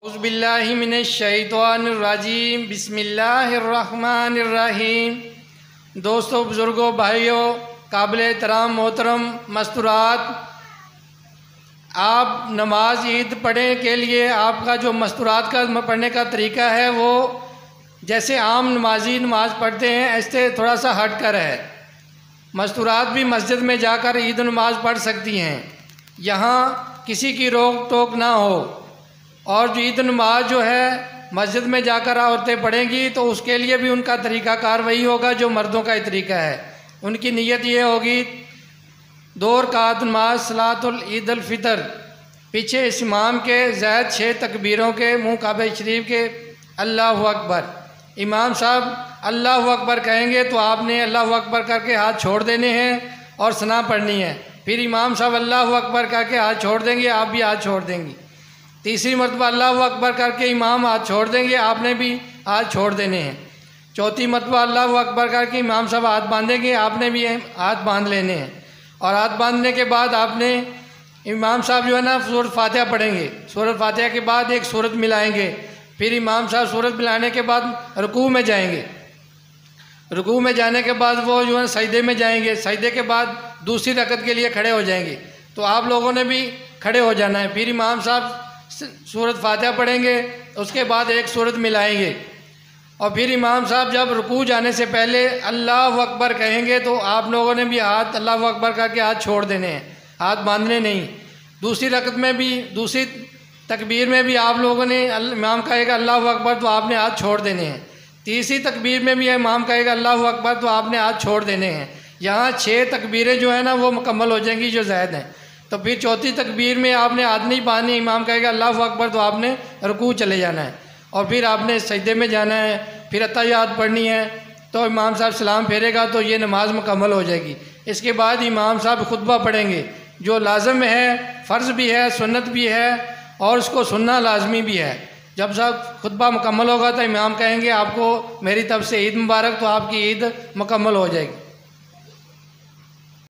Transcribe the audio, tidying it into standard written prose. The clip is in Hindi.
औज़ुबिल्लाहिमिनश्शैतानिर्रजीम बिस्मिल्लाहिर्रहमानिर्रहीम। दोस्तों, बुज़ुर्गों, भाइयों, काबिल एहतराम मोहतरम मस्तूरात, आप नमाज ईद पढ़ने के लिए आपका जो मस्तूरात का पढ़ने का तरीका है वो जैसे आम नमाजी नमाज पढ़ते हैं ऐसे थोड़ा सा हट कर है। मस्तूरात भी मस्जिद में जाकर ईद नमाज पढ़ सकती हैं, यहाँ किसी की रोक टोक ना हो। और जो ईद नमाज जो है मस्जिद में जाकर औरतें पढ़ेंगी तो उसके लिए भी उनका तरीक़ाकार वही होगा जो मर्दों का तरीका है। उनकी नीयत ये होगी 2 रकात नमाज सलातुल ईद अल फितर, पीछे इस इमाम के ज़ायद 6 तकबीरों के मुँह काबे शरीफ के अल्लाहु अकबर। इमाम साहब अल्लाहु अकबर कहेंगे तो आपने अल्लाहु अकबर करके हाथ छोड़ देने हैं और सना पढ़नी है। फिर इमाम साहब अल्लाहु अकबर करके हाथ छोड़ देंगे, आप भी हाथ छोड़ देंगी। तीसरी मरतबा अल्लाहु अकबर करके इमाम हाथ छोड़ देंगे, आपने भी हाथ छोड़ देने हैं। चौथी मरतबा अल्लाहु अकबर करके इमाम साहब हाथ बांधेंगे, आपने भी हाथ बांध लेने हैं। और हाथ बांधने के बाद आपने इमाम साहब जो है ना सूरत फातिहा पढ़ेंगे। सूरत फातिहा के बाद एक सूरत मिलाएंगे। फिर इमाम साहब सूरत मिलाने के बाद रुकू में जाएंगे। रुकू में जाने के बाद वो जो है सजदे में जाएंगे। सजदे के बाद दूसरी रकत के लिए खड़े हो जाएंगे, तो आप लोगों ने भी खड़े हो जाना है। फिर इमाम साहब सूरत फातिहा पढ़ेंगे, उसके बाद एक सूरत मिलाएंगे। और फिर इमाम साहब जब रुकू जाने से पहले अल्लाहु अकबर कहेंगे तो आप लोगों ने भी हाथ अल्लाहु अकबर करके हाथ छोड़ देने हैं, हाथ बांधने नहीं। दूसरी रकत में भी दूसरी तकबीर में भी आप लोगों ने इमाम कहेगा अल्लाहु अकबर तो आपने हाथ छोड़ देने हैं। तीसरी तकबीर में भी इमाम कहेगा अल्लाहु अकबर तो आपने हाथ छोड़ देने हैं। यहाँ 6 तकबीरें जो है ना वो मुकम्मल हो जाएंगी जो ज़ायद हैं। तो फिर चौथी तकबीर में आपने हाथ नहीं बांधने, इमाम कहेगा अल्लाहु अकबर तो आपने रुकू चले जाना है और फिर आपने सजदे में जाना है। फिर अत्तहियात पढ़नी है, तो इमाम साहब सलाम फेरेगा तो ये नमाज मुकम्मल हो जाएगी। इसके बाद इमाम साहब खुतबा पढ़ेंगे जो लाजम है, फ़र्ज़ भी है, सुन्नत भी है और उसको सुनना लाजमी भी है। जब सब खुतबा मुकम्मल होगा तो इमाम कहेंगे आपको मेरी तरफ से ईद मुबारक, तो आपकी ईद मुकम्मल हो जाएगी।